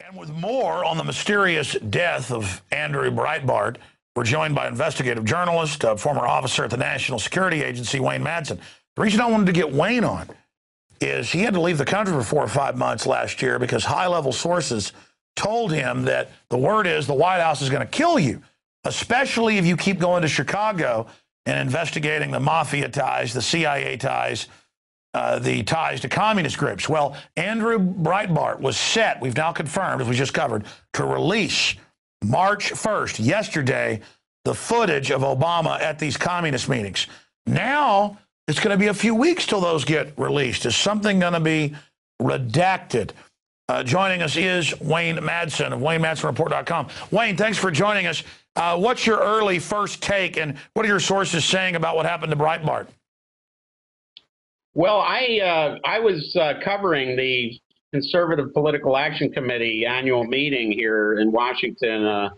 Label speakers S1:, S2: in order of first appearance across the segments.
S1: And with more on the mysterious death of Andrew Breitbart, we're joined by investigative journalist, former officer at the National Security Agency, Wayne Madsen. The reason I wanted to get Wayne on is he had to leave the country for 4 or 5 months last year because high-level sources told him that the word is the White House is going to kill you, especially if you keep going to Chicago and investigating the mafia ties, the CIA ties, the ties to communist groups. Well, Andrew Breitbart was set, we've now confirmed, as we just covered, to release March 1st, yesterday, the footage of Obama at these communist meetings. Now, it's going to be a few weeks till those get released. Is something going to be redacted? Joining us is Wayne Madsen of WayneMadsenReport.com. Wayne, thanks for joining us. What's your early first take, and what are your sources saying about what happened to Breitbart?
S2: Well, I was covering the Conservative Political Action Committee annual meeting here in Washington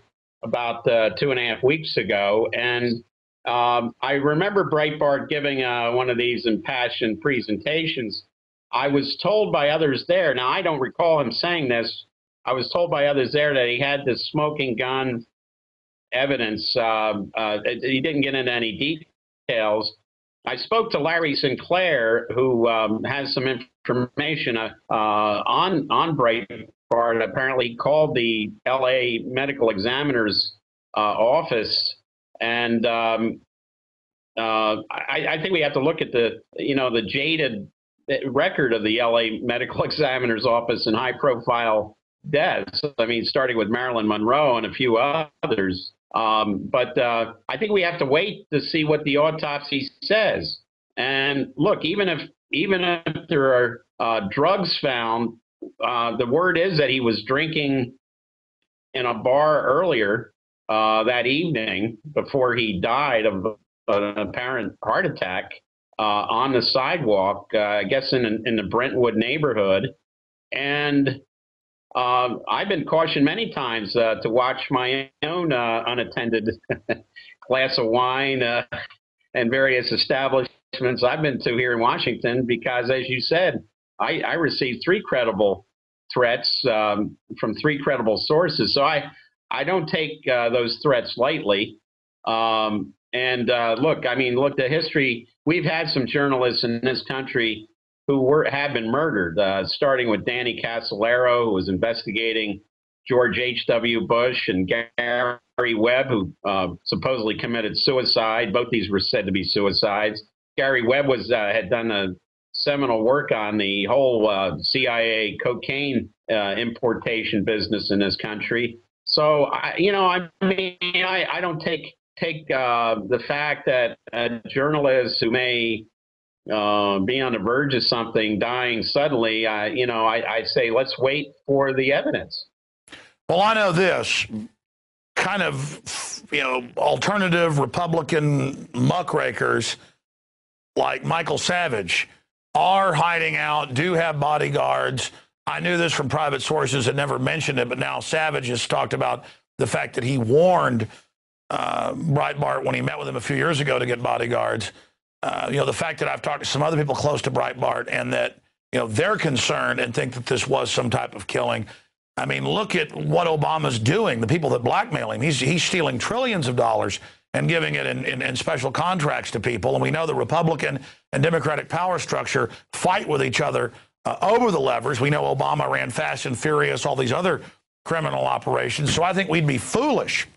S2: about 2.5 weeks ago, and I remember Breitbart giving one of these impassioned presentations. I was told by others there, now I don't recall him saying this, I was told by others there that he had this smoking gun evidence. He didn't get into any details. I spoke to Larry Sinclair, who has some information on Breitbart. Apparently, he called the L.A. Medical Examiner's office, and I think we have to look at the jaded record of the L.A. Medical Examiner's office in high-profile deaths. I mean, starting with Marilyn Monroe and a few others. But I think we have to wait to see what the autopsy says. And look, even if there are drugs found, the word is that he was drinking in a bar earlier that evening before he died of an apparent heart attack on the sidewalk, I guess in the Brentwood neighborhood. And I've been cautioned many times to watch my own unattended glass of wine and various establishments I've been to here in Washington, because, as you said, I received 3 credible threats from 3 credible sources. So I don't take those threats lightly. Look, the history, we've had some journalists in this country who have been murdered, starting with Danny Casolaro, who was investigating George H.W. Bush, and Gary Webb, who supposedly committed suicide. Both these were said to be suicides. Gary Webb had done a seminal work on the whole CIA cocaine importation business in this country. So, I don't take the fact that journalists who may be on the verge of something dying suddenly, I say let's wait for the evidence.
S1: Well, I know this kind of, alternative Republican muckrakers like Michael Savage are hiding out, do have bodyguards. I knew this from private sources that never mentioned it, but now Savage has talked about the fact that he warned Breitbart when he met with him a few years ago to get bodyguards. The fact that I've talked to some other people close to Breitbart and that, they're concerned and think that this was some type of killing. I mean, look at what Obama's doing, the people that blackmail him. He's stealing trillions of dollars and giving it in special contracts to people. And we know the Republican and Democratic power structure fight with each other over the levers. We know Obama ran Fast and Furious, all these other criminal operations. So I think we'd be foolish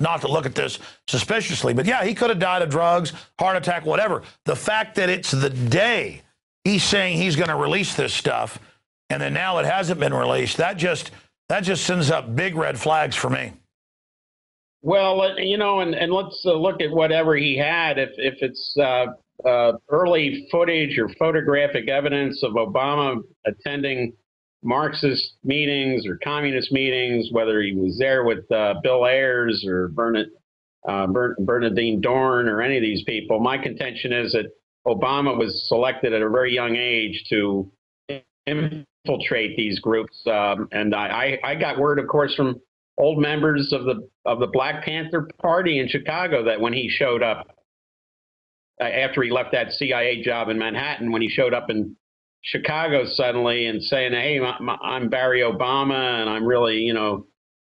S1: not to look at this suspiciously. But yeah, he could have died of drugs, heart attack, whatever. The fact that it's the day he's saying he's going to release this stuff, and then now it hasn't been released, that just sends up big red flags for me.
S2: Well, and let's look at whatever he had. If it's early footage or photographic evidence of Obama attending Marxist meetings or communist meetings, whether he was there with Bill Ayers or Bernardine Dohrn or any of these people, my contention is that Obama was selected at a very young age to infiltrate these groups. And I got word, of course, from old members of the Black Panther Party in Chicago that when he showed up, after he left that CIA job in Manhattan, when he showed up in Chicago suddenly and saying, "Hey, I'm Barry Obama, and I'm really,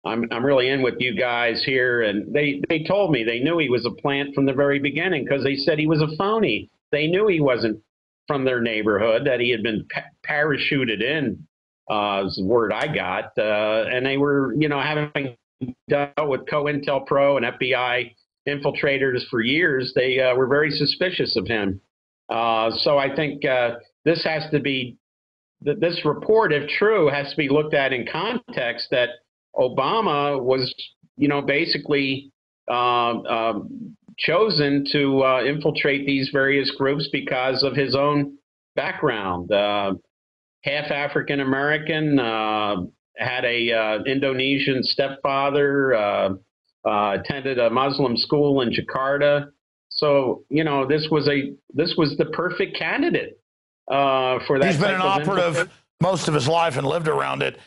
S2: I'm really in with you guys here." And they told me they knew he was a plant from the very beginning because they said he was a phony. They knew he wasn't from their neighborhood, that he had been parachuted in, is the word I got, and they were, having dealt with COINTELPRO and FBI infiltrators for years. They were very suspicious of him. So I think this has to be, this report, if true, has to be looked at in context that Obama was, basically chosen to infiltrate these various groups because of his own background. Half African American, had a Indonesian stepfather, attended a Muslim school in Jakarta. So, this was the perfect candidate for that.
S1: He's been an operative most of his life and lived around it.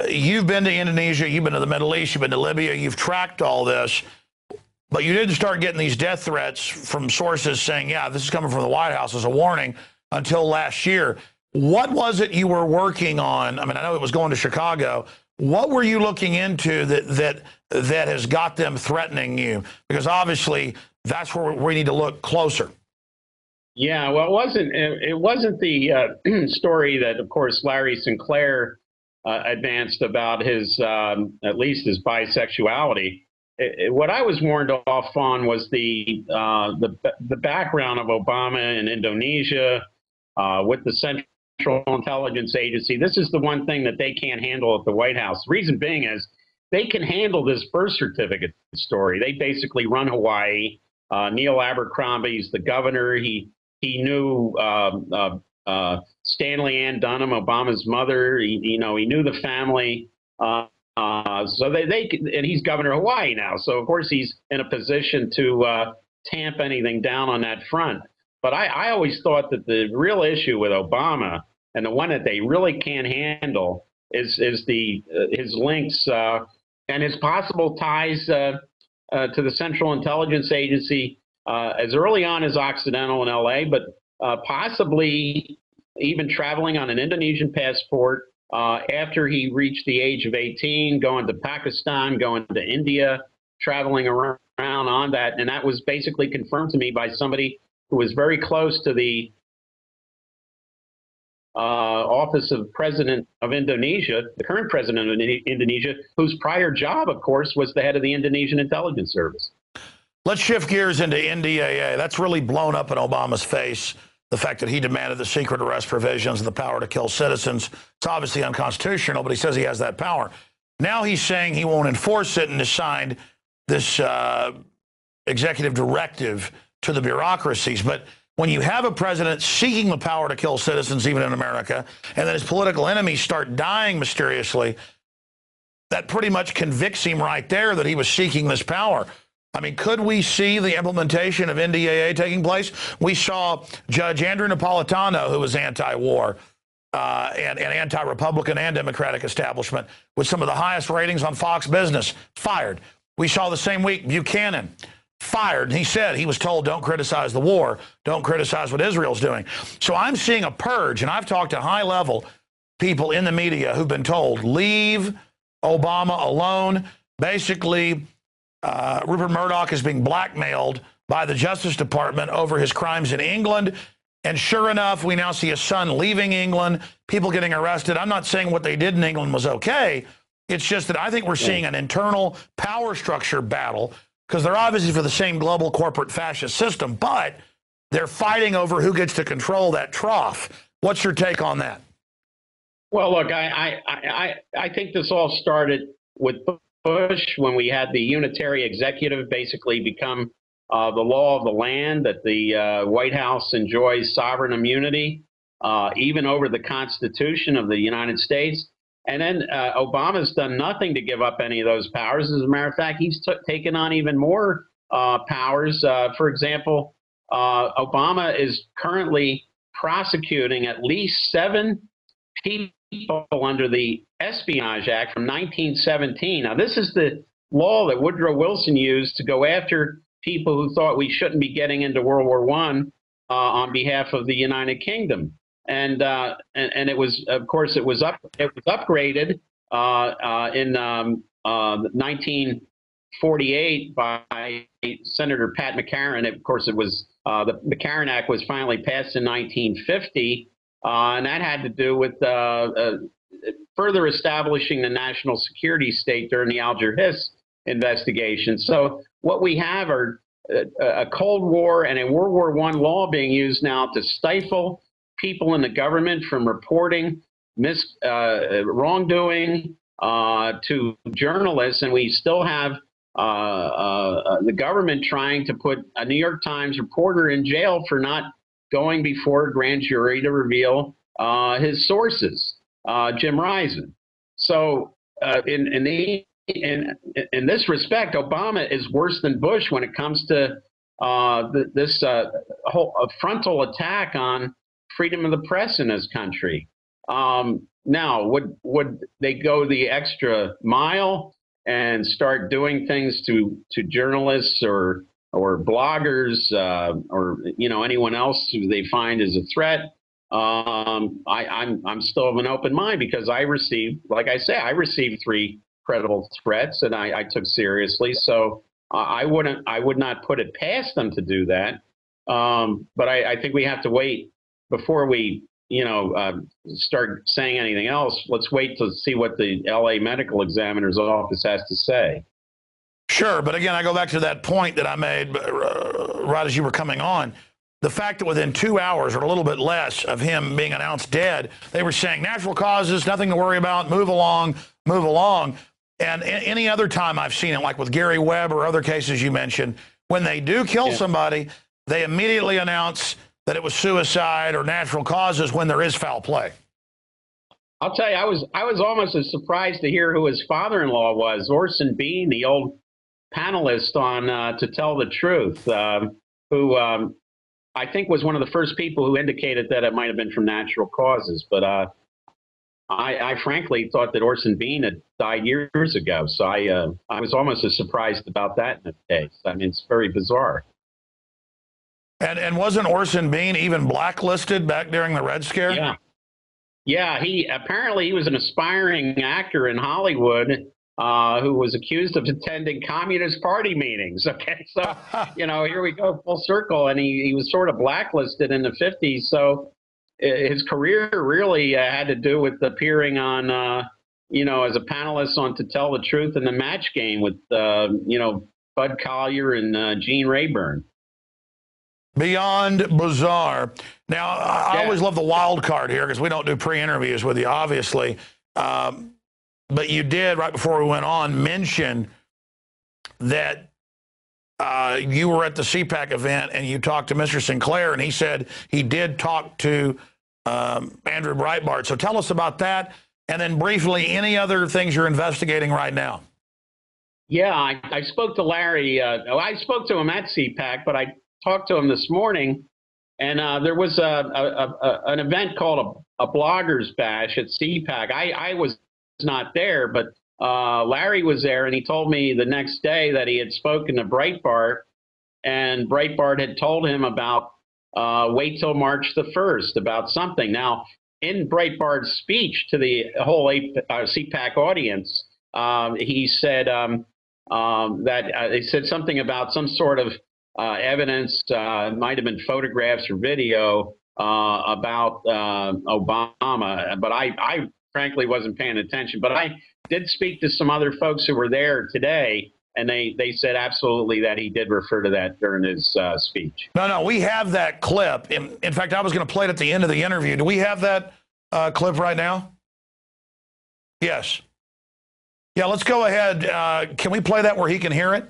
S1: You've been to Indonesia, you've been to the Middle East, you've been to Libya, you've tracked all this, but you didn't start getting these death threats from sources saying, yeah, this is coming from the White House as a warning until last year. What was it you were working on? I mean, I know it was going to Chicago. What were you looking into that has got them threatening you? Because obviously that's where we need to look closer.
S2: Yeah, well, it wasn't the story that, of course, Larry Sinclair advanced about his, at least his bisexuality. What I was warned off on was the background of Obama in Indonesia with the Central Intelligence Agency. This is the one thing that they can't handle at the White House. The reason being is they can handle this birth certificate story. They basically run Hawaii. Neil Abercrombie's the governor. He knew Stanley Ann Dunham, Obama's mother. He knew the family. So and he's governor of Hawaii now. So of course he's in a position to tamp anything down on that front. But I always thought that the real issue with Obama, and the one that they really can't handle, is his links and his possible ties to the Central Intelligence Agency as early on as Occidental in L.A., but possibly even traveling on an Indonesian passport after he reached the age of 18, going to Pakistan, going to India, traveling around on that. And that was basically confirmed to me by somebody who was very close to the office of president of Indonesia, the current president of Indonesia, whose prior job, of course, was the head of the Indonesian intelligence service.
S1: Let's shift gears into NDAA. That's really blown up in Obama's face, the fact that he demanded the secret arrest provisions and the power to kill citizens. It's obviously unconstitutional, but he says he has that power. Now he's saying he won't enforce it and has signed this executive directive to the bureaucracies. But when you have a president seeking the power to kill citizens, even in America, and then his political enemies start dying mysteriously, that pretty much convicts him right there that he was seeking this power. I mean, could we see the implementation of NDAA taking place? We saw Judge Andrew Napolitano, who was anti-war and anti-Republican and Democratic establishment, with some of the highest ratings on Fox Business, fired. We saw the same week Buchanan fired. And he said he was told, don't criticize the war, don't criticize what Israel's doing. So I'm seeing a purge, and I've talked to high-level people in the media who've been told, leave Obama alone. Basically, Rupert Murdoch is being blackmailed by the Justice Department over his crimes in England. And sure enough, we now see his son leaving England, people getting arrested. I'm not saying what they did in England was okay. It's just that I think we're seeing an internal power structure battle, because they're obviously for the same global corporate fascist system, but they're fighting over who gets to control that trough. What's your take on that?
S2: Well, look, I think this all started with Bush, when we had the unitary executive basically become the law of the land, that the White House enjoys sovereign immunity, even over the Constitution of the United States. And then Obama's done nothing to give up any of those powers. As a matter of fact, he's taken on even more powers. For example, Obama is currently prosecuting at least 7 people under the Espionage Act from 1917. Now, this is the law that Woodrow Wilson used to go after people who thought we shouldn't be getting into World War I on behalf of the United Kingdom. and it was, of course, it was upgraded in 1948 by Senator Pat McCarran. Of course, it was the McCarran Act was finally passed in 1950, and that had to do with further establishing the national security state during the Alger Hiss investigation. So what we have are a Cold War and a World War I law being used now to stifle people in the government from reporting wrongdoing to journalists, and we still have the government trying to put a New York Times reporter in jail for not going before a grand jury to reveal his sources, Jim Risen. So in this respect, Obama is worse than Bush when it comes to this whole frontal attack on freedom of the press in this country. Now, would they go the extra mile and start doing things to journalists or bloggers or anyone else who they find is a threat? I'm still of an open mind because I received 3 credible threats and I took seriously. So I would not put it past them to do that. But I think we have to wait before we start saying anything else. Let's wait to see what the LA Medical Examiner's office has to say.
S1: Sure, but again, I go back to that point that I made right as you were coming on. The fact that within 2 hours or a little bit less of him being announced dead, they were saying natural causes, nothing to worry about, move along, move along. And any other time I've seen it, like with Gary Webb or other cases you mentioned, when they do kill somebody, they immediately announce that it was suicide or natural causes when there is foul play.
S2: I'll tell you, I was almost as surprised to hear who his father-in-law was, Orson Bean, the old panelist on To Tell the Truth, who I think was one of the first people who indicated that it might have been from natural causes. But I frankly thought that Orson Bean had died years ago. So I was almost as surprised about that in this case. I mean, it's very bizarre.
S1: And wasn't Orson Bean even blacklisted back during the Red Scare?
S2: Yeah. He was an aspiring actor in Hollywood who was accused of attending Communist Party meetings. Okay, so here we go full circle, and he was sort of blacklisted in the 50s. So his career really had to do with appearing on as a panelist on To Tell the Truth and The Match Game with Bud Collyer and Gene Rayburn.
S1: Beyond bizarre. Now, I always love the wild card here because we don't do pre-interviews with you, obviously. But you did, right before we went on, mention that you were at the CPAC event and you talked to Mr. Sinclair, and he said he did talk to Andrew Breitbart. So tell us about that, and then briefly, any other things you're investigating right now.
S2: Yeah, I spoke to Larry. I spoke to him at CPAC, but I talked to him this morning, and there was an event called a Bloggers Bash at CPAC. I was not there, but Larry was there, and he told me the next day that he had spoken to Breitbart, and Breitbart had told him about wait till March the 1st about something. Now, in Breitbart's speech to the whole CPAC audience, he said that they said something about some sort of evidence, might have been photographs or video about Obama, but I frankly wasn't paying attention. But I did speak to some other folks who were there today, and they said absolutely that he did refer to that during his speech.
S1: No, we have that clip. In fact, I was going to play it at the end of the interview. Do we have that clip right now? Yes. Yeah, let's go ahead. Can we play that where he can hear it?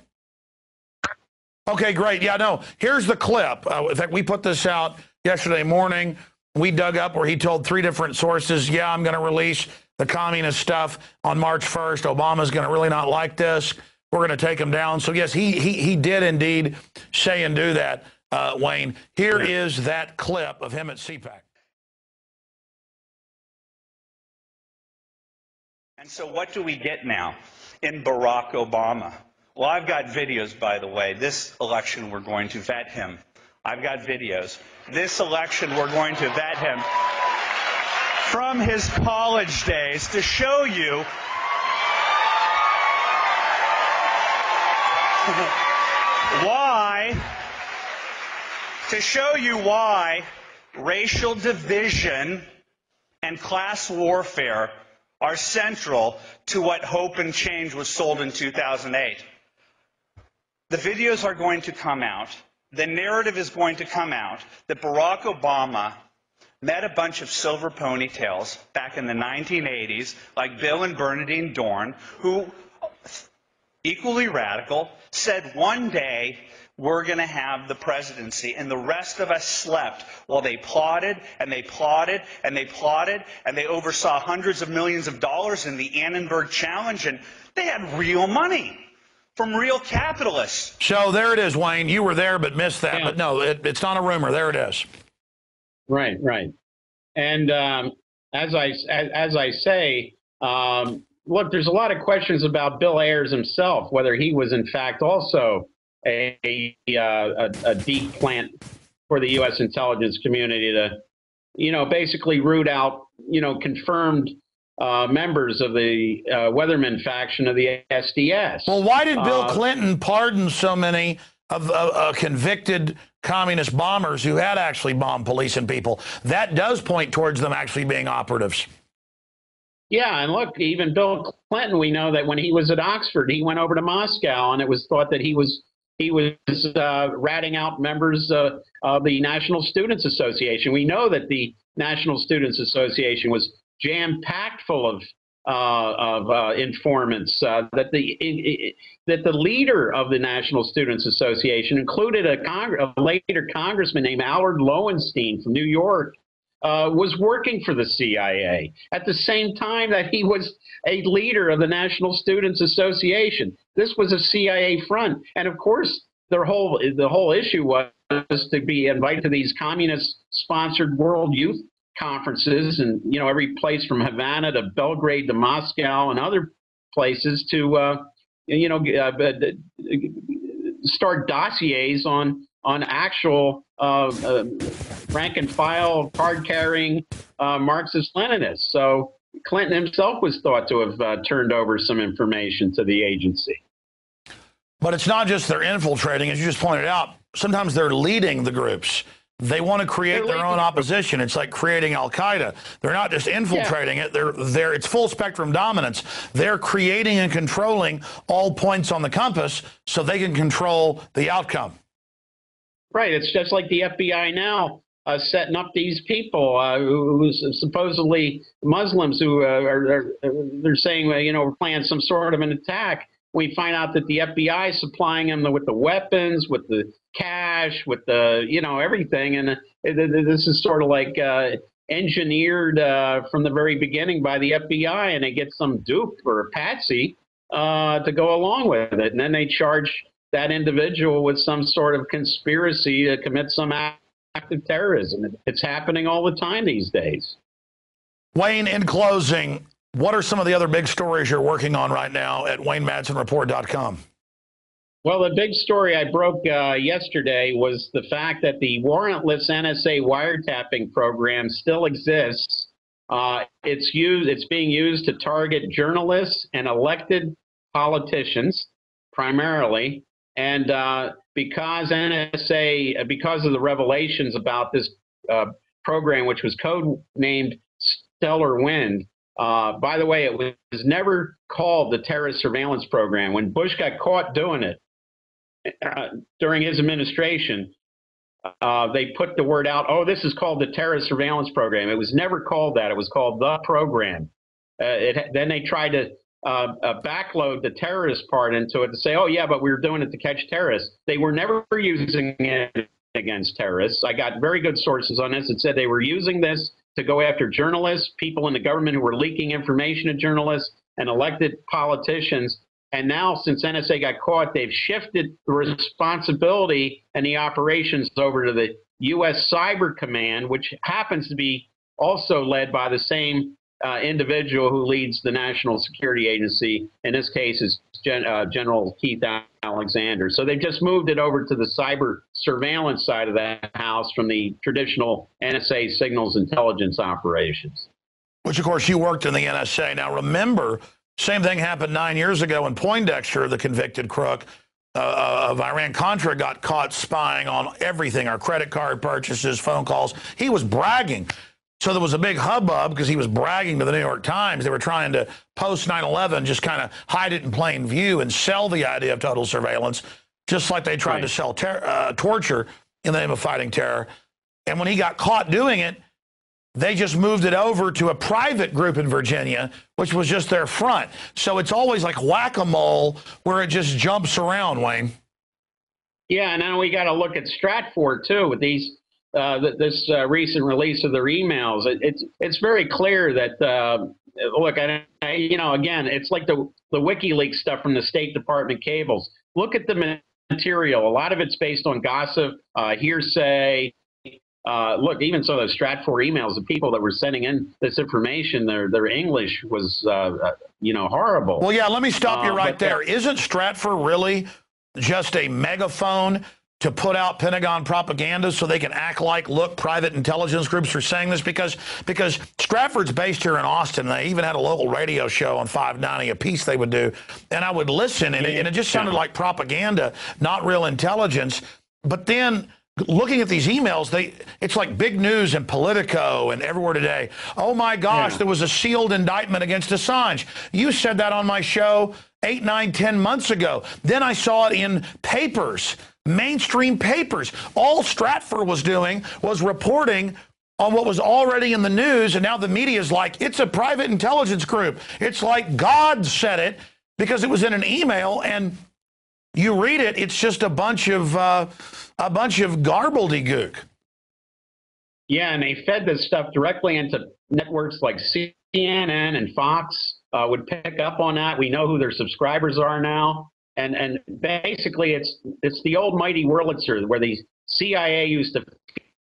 S1: Okay, great. Yeah, no, here's the clip. In fact, we put this out yesterday morning. We dug up where he told 3 different sources, yeah, I'm going to release the communist stuff on March 1st. Obama's going to really not like this. We're going to take him down. So, yes, he did indeed say and do that, Wayne. Here is that clip of him at CPAC.
S3: And so what do we get now in Barack Obama? Well, I've got videos, by the way. This election, we're going to vet him. I've got videos. This election, we're going to vet him. from his college days to show you why racial division and class warfare are central to what Hope and Change was sold in 2008. The videos are going to come out. The narrative is going to come out that Barack Obama met a bunch of silver ponytails back in the 1980s, like Bill and Bernardine Dohrn, who, equally radical, said one day we're going to have the presidency, and the rest of us slept while they plotted and they plotted and they plotted, and they oversaw hundreds of millions of dollars in the Annenberg Challenge, and they had real money from real capitalists.
S1: So there it is, Wayne. You were there but missed that. Yeah. But no, it's not a rumor. There it is.
S2: Right, right. And as I say, look, there's a lot of questions about Bill Ayers himself, whether he was in fact also a deep plant for the U.S. intelligence community to, basically root out, confirmed members of the Weatherman faction of the SDS.
S1: Well, why did Bill Clinton pardon so many of convicted communist bombers who had actually bombed police and people? That does point towards them actually being operatives.
S2: Yeah, and look, even Bill Clinton, we know that when he was at Oxford, he went over to Moscow, and it was thought that he was ratting out members of the National Students Association. We know that the National Students Association was jam-packed full of informants. That the leader of the National Students Association included a later congressman named Allard Lowenstein from New York, was working for the CIA at the same time that he was a leader of the National Students Association. This was a CIA front, and of course, the whole issue was to be invited to these communist-sponsored World Youth Conferences, and every place from Havana to Belgrade to Moscow and other places to start dossiers on actual rank and file, card-carrying Marxist-Leninists. So Clinton himself was thought to have turned over some information to the agency.
S1: But it's not just they're infiltrating, as you just pointed out. Sometimes they're leading the groups. They want to create their own opposition. It's like creating Al-Qaeda. They're not just infiltrating it. It's full spectrum dominance. They're creating and controlling all points on the compass so they can control the outcome.
S2: Right. It's just like the FBI now setting up these people who supposedly Muslims who they're saying, we're planning some sort of an attack. We find out that the FBI is supplying them with the weapons, with the cash, with the, everything. And this is sort of like engineered from the very beginning by the FBI, and they get some dupe or a patsy to go along with it. And then they charge that individual with some sort of conspiracy to commit some act of terrorism. It's happening all the time these days.
S1: Wayne, in closing, what are some of the other big stories you're working on right now at WayneMadsenReport.com?
S2: Well, the big story I broke yesterday was the fact that the warrantless NSA wiretapping program still exists. It's being used to target journalists and elected politicians primarily. And because of the revelations about this program, which was code-named Stellar Wind, by the way, it was never called the terrorist surveillance program. When Bush got caught doing it during his administration, they put the word out, oh, this is called the terrorist surveillance program. It was never called that. It was called the program. Then they tried to backload the terrorist part into it to say, oh, yeah, but we were doing it to catch terrorists. They were never using it against terrorists. I got very good sources on this. It said they were using this to go after journalists, people in the government who were leaking information to journalists, and elected politicians. And now, since NSA got caught, they've shifted the responsibility and the operations over to the U.S. Cyber Command, which happens to be also led by the same individual who leads the National Security Agency. In this case, is General Keith Alexander. So they've just moved it over to the cyber surveillance side of that house from the traditional NSA signals intelligence operations.
S1: which, of course, you worked in the NSA. Now, remember, same thing happened 9 years ago when Poindexter, the convicted crook of Iran-Contra, got caught spying on everything, our credit card purchases, phone calls. He was bragging. So there was a big hubbub because he was bragging to the New York Times. They were trying to post 9/11, just kind of hide it in plain view and sell the idea of total surveillance, just like they tried to sell torture in the name of fighting terror. And when he got caught doing it, they just moved it over to a private group in Virginia, which was just their front. So it's always like whack-a-mole where it just jumps around, Wayne.
S2: Yeah, and now we got to look at Stratford, too, with these this recent release of their emails. It's very clear that, look, you know, again, it's like the WikiLeaks stuff from the State Department cables. Look at the material. A lot of it's based on gossip, hearsay. Look, even so, those Stratford emails, the people that were sending in this information, their English was, you know, horrible.
S1: Well, yeah, let me stop you right there. Isn't Stratford really just a megaphone to put out Pentagon propaganda so they can act like, look, private intelligence groups are saying this? Because Stratford's based here in Austin. They even had a local radio show on 590, a piece they would do. And I would listen, and it just sounded like propaganda, not real intelligence. But then looking at these emails, it's like big news in Politico and everywhere today. Oh, my gosh, there was a sealed indictment against Assange. You said that on my show 8, 9, 10 months ago. Then I saw it in papers, mainstream papers. All Stratford was doing was reporting on what was already in the news, and now the media is like, it's a private intelligence group. It's like God said it because it was in an email, and you read it, it's just a bunch of garbledygook.
S2: Yeah, and they fed this stuff directly into networks like CNN and Fox would pick up on that. We know who their subscribers are now. And basically, it's the old mighty Wurlitzer, where the CIA used to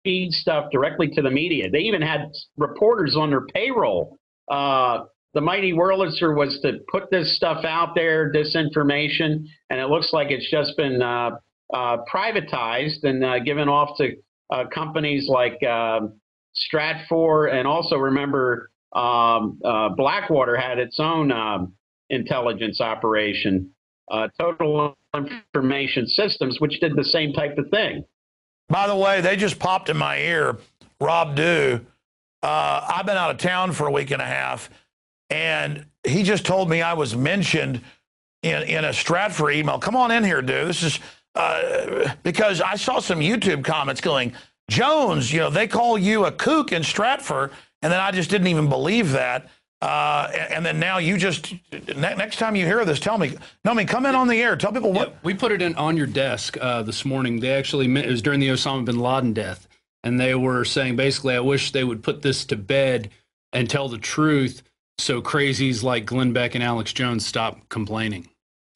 S2: feed stuff directly to the media. They even had reporters on their payroll. The mighty Wurlitzer was to put this stuff out there, disinformation, and it looks like it's just been privatized and given off to companies like Stratford, and also remember Blackwater had its own intelligence operation, Total Information Systems, which did the same type of thing.
S1: By the way, they just popped in my ear, Rob Dew. I've been out of town for a week and a half, and he just told me I was mentioned in a Stratford email. Come on in here, Dew. This is because I saw some YouTube comments going, Jones, you know, they call you a kook in Stratford, and then I just didn't even believe that. And then now you just, next time you hear this, tell me. No, I mean, come in on the air. Tell people what.
S4: Yeah, we put it on your desk this morning. They actually, it was during the Osama bin Laden death, and they were saying, basically, I wish they would put this to bed and tell the truth so crazies like Glenn Beck and Alex Jones stop complaining.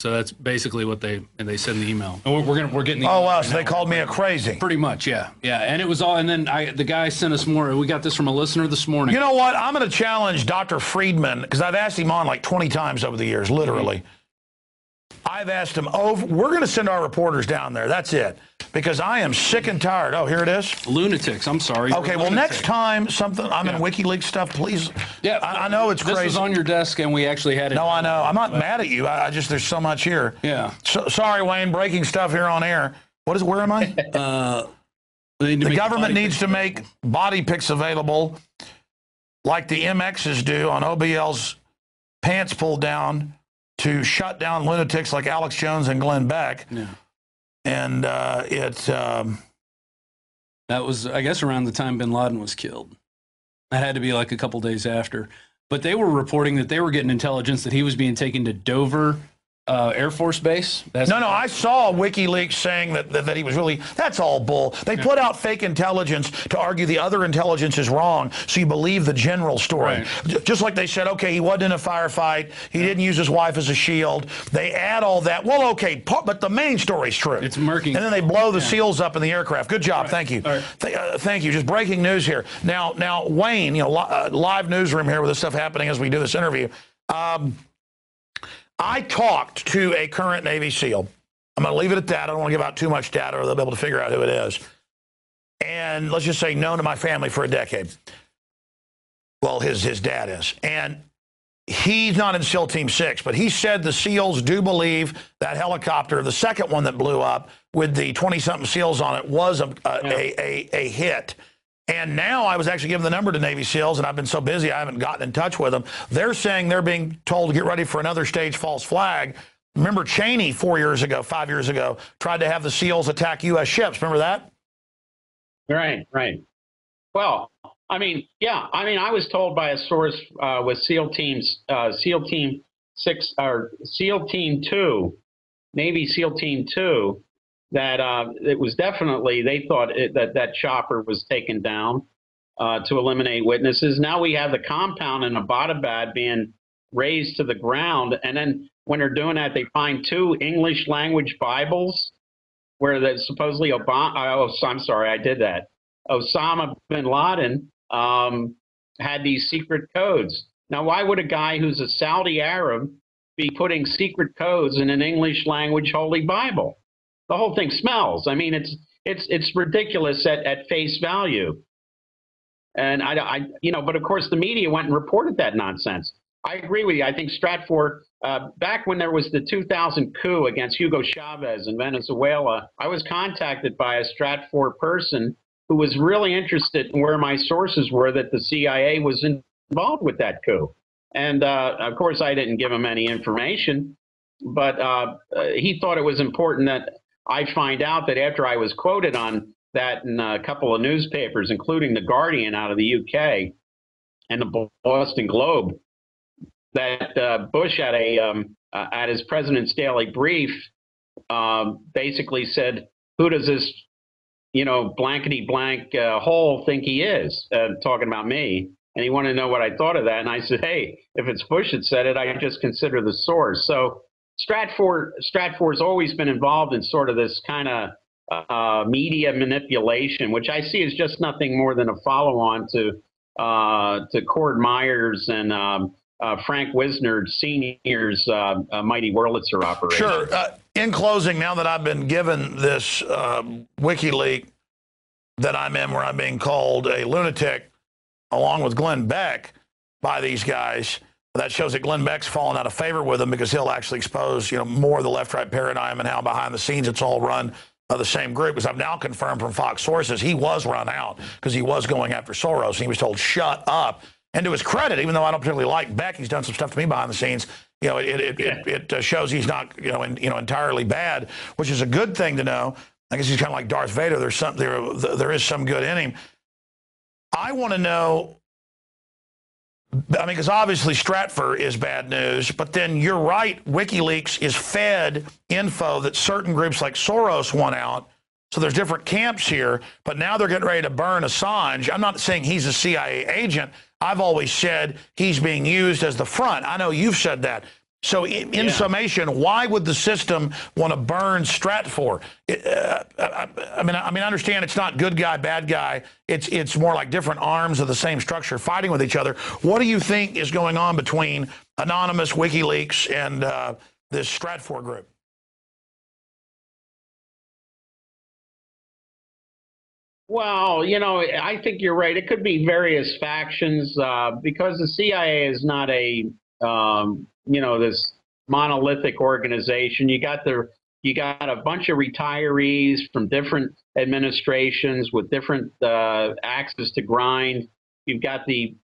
S4: So that's basically what they said in the email. And we're getting the
S1: oh wow!
S4: Right
S1: so they called me a crazy.
S4: Pretty much, yeah. And it was all. And then the guy sent us more. We got this from a listener this morning.
S1: You know what? I'm going to challenge Dr. Friedman because I've asked him on like 20 times over the years, literally. Mm-hmm. I've asked him. Oh, we're going to send our reporters down there. That's it. Because I am sick and tired. Oh, here it is.
S4: Lunatics. I'm sorry.
S1: Okay, well, next time I'm in WikiLeaks stuff, please.
S4: Yeah,
S1: I know it's crazy.
S4: This was on your desk, and we actually had it.
S1: No, I know. I'm not mad at you. I just, there's so much here.
S4: Yeah.
S1: Sorry, Wayne, breaking stuff here on air. What is it? Where am I? The government needs to make body pics available like the MXs do on OBL's pants pulled down to shut down lunatics like Alex Jones and Glenn Beck.
S4: Yeah.
S1: And that
S4: was, I guess, around the time bin Laden was killed. That had to be like a couple days after. But they were reporting that they were getting intelligence that he was being taken to Dover Air Force Base. No,
S1: I saw WikiLeaks saying that he was really, that's all bull. They put out fake intelligence to argue the other intelligence is wrong, so you believe the general story. Right. Just like they said, okay, he wasn't in a firefight, he didn't use his wife as a shield. They add all that. Well, okay, but the main story's true.
S4: It's murky.
S1: And then they blow the seals up in the aircraft. Good job, thank you.
S4: Right.
S1: Thank you. Just breaking news here. Now, Wayne, you know, live newsroom here with this stuff happening as we do this interview. I talked to a current Navy SEAL. I'm going to leave it at that. I don't want to give out too much data or they'll be able to figure out who it is. And let's just say known to my family for a decade. Well, his dad is. And he's not in SEAL Team 6, but he said the SEALs do believe that helicopter, the second one that blew up with the 20-something SEALs on it, was a hit. And now I was actually given the number to Navy SEALs, and I've been so busy I haven't gotten in touch with them. They're saying they're being told to get ready for another stage false flag. Remember Cheney 5 years ago, tried to have the SEALs attack U.S. ships. Remember that?
S2: Right. Well, I mean, yeah. I mean, I was told by a source with SEAL Team 6 or SEAL Team 2, Navy SEAL Team 2, that it was definitely, they thought that chopper was taken down to eliminate witnesses. Now we have the compound in Abbottabad being razed to the ground, and then when they're doing that, they find 2 English language Bibles where that supposedly Osama bin Laden had these secret codes. Now, why would a guy who's a Saudi Arab be putting secret codes in an English language Holy Bible? The whole thing smells. I mean, it's ridiculous at face value. And but of course the media went and reported that nonsense. I agree with you. I think Stratfor, back when there was the 2000 coup against Hugo Chavez in Venezuela, I was contacted by a Stratfor person who was really interested in where my sources were that the CIA was involved with that coup. And of course, I didn't give him any information, but he thought it was important that I find out that after I was quoted on that in a couple of newspapers, including The Guardian out of the UK and the Boston Globe, that Bush at his President's Daily Brief basically said, "Who does this, blankety blank hole think he is?" Talking about me, and he wanted to know what I thought of that. And I said, "Hey, if it's Bush that said it, I just consider the source." So Stratfor's always been involved in sort of this kind of media manipulation, which I see as just nothing more than a follow-on to Cord Meyer's and Frank Wisner Sr.'s Mighty Wurlitzer operation.
S1: Sure. In closing, now that I've been given this WikiLeaks that I'm in, where I'm being called a lunatic along with Glenn Beck by these guys, that shows that Glenn Beck's fallen out of favor with them because he'll actually expose, more of the left-right paradigm and how behind the scenes it's all run by the same group. Because I've now confirmed from Fox sources he was run out because he was going after Soros. And he was told, shut up. And to his credit, even though I don't particularly like Beck, he's done some stuff to me behind the scenes. It shows he's not, entirely bad, which is a good thing to know. I guess he's kind of like Darth Vader. There is some good in him. I want to know. Because obviously Stratfor is bad news, but then you're right, WikiLeaks is fed info that certain groups like Soros want out. So there's different camps here, but now they're getting ready to burn Assange. I'm not saying he's a CIA agent. I've always said he's being used as the front. I know you've said that. So in summation, why would the system want to burn Stratfor? I understand it's not good guy, bad guy. It's more like different arms of the same structure fighting with each other. What do you think is going on between Anonymous, WikiLeaks, and this Stratfor group?
S2: Well, I think you're right. It could be various factions because the CIA is not a this monolithic organization. You got a bunch of retirees from different administrations with different axes to grind. You've got the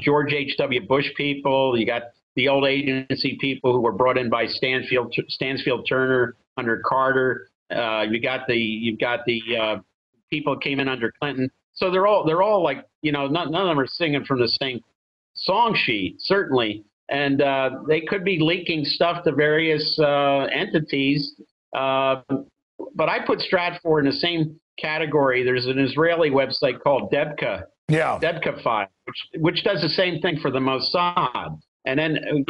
S2: George H.W. Bush people. You got the old agency people who were brought in by Stansfield Turner under Carter. You've got the people who came in under Clinton. So they're all like, none of them are singing from the same song sheet, certainly. And they could be leaking stuff to various entities. But I put Stratfor in the same category. There's an Israeli website called Debka. Yeah. Debka File, which does the same thing for the Mossad. And then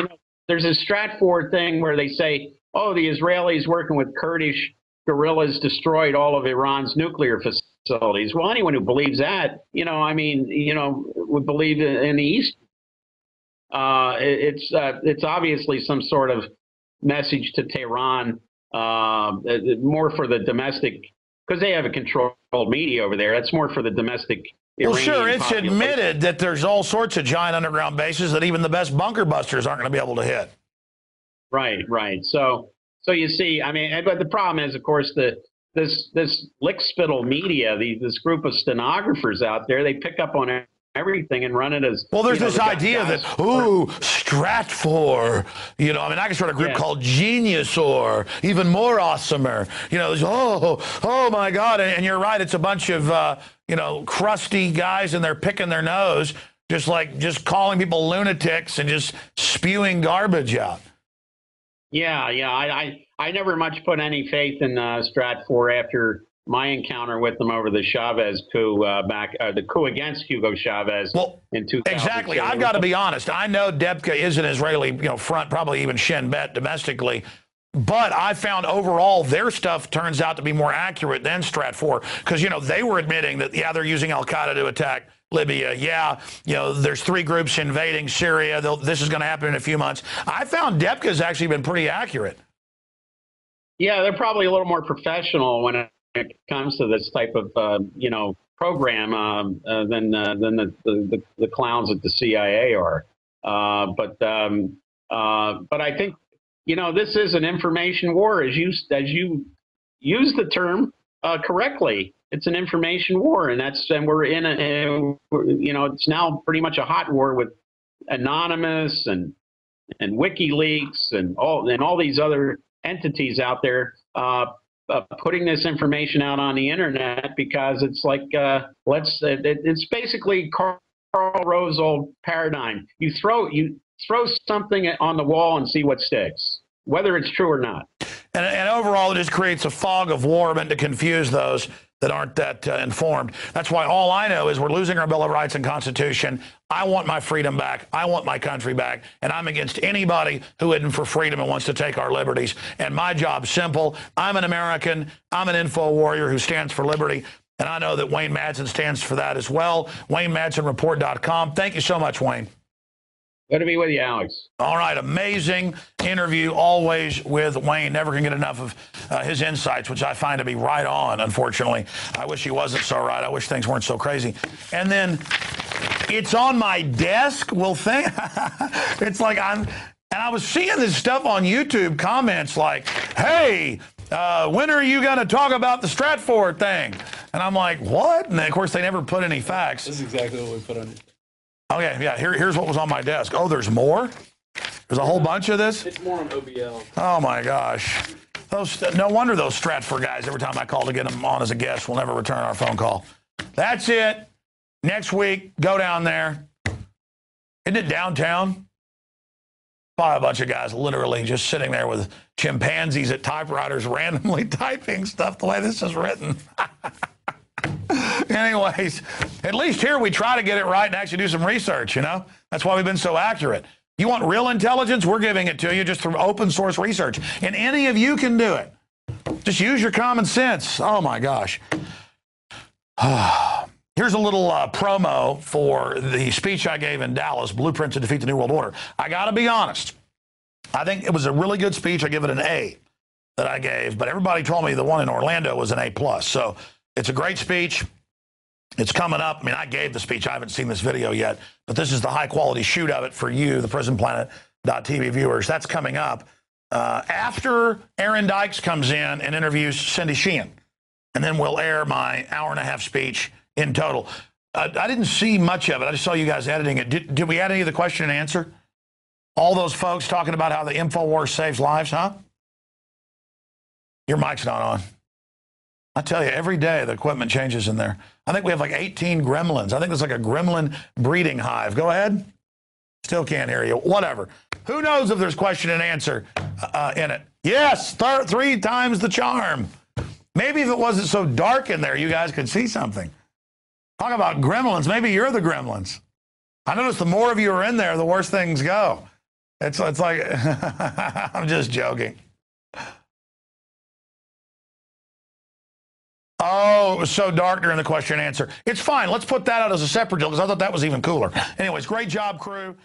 S2: there's a Stratfor thing where they say, oh, the Israelis working with Kurdish guerrillas destroyed all of Iran's nuclear facilities. Well, anyone who believes that, would believe in the East. It's obviously some sort of message to Tehran, more for the domestic, because they have a controlled media over there. That's more for the domestic
S1: Well, sure,
S2: Iranian
S1: it's
S2: population.
S1: admitted that there's all sorts of giant underground bases that even the best bunker busters aren't going to be able to hit.
S2: Right, right. So you see, I mean, but the problem is, of course, this lickspittle media, this group of stenographers out there, they pick up on everything and run it as
S1: well. There's this
S2: the
S1: idea
S2: guys
S1: that Stratfor, I mean, I can start a group called Genius or even more awesomer. There's, oh my God, and you're right. It's a bunch of crusty guys, and they're picking their nose, just calling people lunatics and just spewing garbage out.
S2: Yeah. I never much put any faith in Stratfor after my encounter with them over the Chavez coup the coup against Hugo Chavez in 2000.
S1: Exactly. I've got to be honest. I know Debka is an Israeli front, probably even Shin Bet domestically. But I found overall their stuff turns out to be more accurate than Stratfor because, they were admitting that, they're using al-Qaeda to attack Libya. Yeah, there's 3 groups invading Syria. This is going to happen in a few months. I found Debka's actually been pretty accurate.
S2: Yeah, they're probably a little more professional when it comes to this type of, program than the clowns at the CIA are. But I think, this is an information war, as you use the term correctly. It's an information war, and we're in it's now pretty much a hot war with Anonymous and WikiLeaks and all these other entities out there putting this information out on the internet because it's like it's basically Karl Rove's old paradigm. You throw something on the wall and see what sticks, whether it's true or not.
S1: And overall, it just creates a fog of war meant to confuse those that aren't that informed. That's why all I know is we're losing our Bill of Rights and Constitution. I want my freedom back. I want my country back. And I'm against anybody who isn't for freedom and wants to take our liberties. And my job's simple. I'm an American. I'm an info warrior who stands for liberty. And I know that Wayne Madsen stands for that as well. WayneMadsenReport.com. Thank you so much, Wayne.
S2: Good to be with you, Alex.
S1: All right. Amazing interview always with Wayne. Never can get enough of his insights, which I find to be right on, unfortunately. I wish he wasn't so right. I wish things weren't so crazy. And then it's on my desk. It's like and I was seeing this stuff on YouTube comments like, hey, when are you going to talk about the Stratfor thing? And I'm like, what? And then, of course, they never put any facts.
S4: This is exactly what we put on it.
S1: Okay, yeah, here's what was on my desk. Oh, there's more? There's a whole bunch of this?
S4: It's more on OBL.
S1: Oh, my gosh. No wonder those Stratfor guys, every time I call to get them on as a guest, will never return our phone call. That's it. Next week, go down there. Isn't it downtown? Probably a bunch of guys literally just sitting there with chimpanzees at typewriters randomly typing stuff the way this is written. Anyways, at least here we try to get it right and actually do some research, That's why we've been so accurate. You want real intelligence? We're giving it to you just through open source research. And any of you can do it. Just use your common sense. Oh, my gosh. Here's a little promo for the speech I gave in Dallas, Blueprints to Defeat the New World Order. I got to be honest. I think it was a really good speech. I give it an A that I gave. But everybody told me the one in Orlando was an A+. So it's a great speech. It's coming up. I mean, I gave the speech. I haven't seen this video yet, but this is the high-quality shoot of it for you, the PrisonPlanet.tv viewers. That's coming up after Aaron Dykes comes in and interviews Cindy Sheehan, and then we'll air my hour-and-a-half speech in total. I didn't see much of it. I just saw you guys editing it. Did we add any of the question and answer? All those folks talking about how the InfoWars saves lives, huh? Your mic's not on. I tell you, every day the equipment changes in there. I think we have like 18 gremlins. I think there's like a gremlin breeding hive. Go ahead. Still can't hear you. Whatever. Who knows if there's question and answer in it? Yes, 3 times the charm. Maybe if it wasn't so dark in there, you guys could see something. Talk about gremlins. Maybe you're the gremlins. I notice the more of you are in there, the worse things go. It's like, I'm just joking. Oh, it was so dark during the question and answer. It's fine. Let's put that out as a separate deal because I thought that was even cooler. Anyways, great job, crew.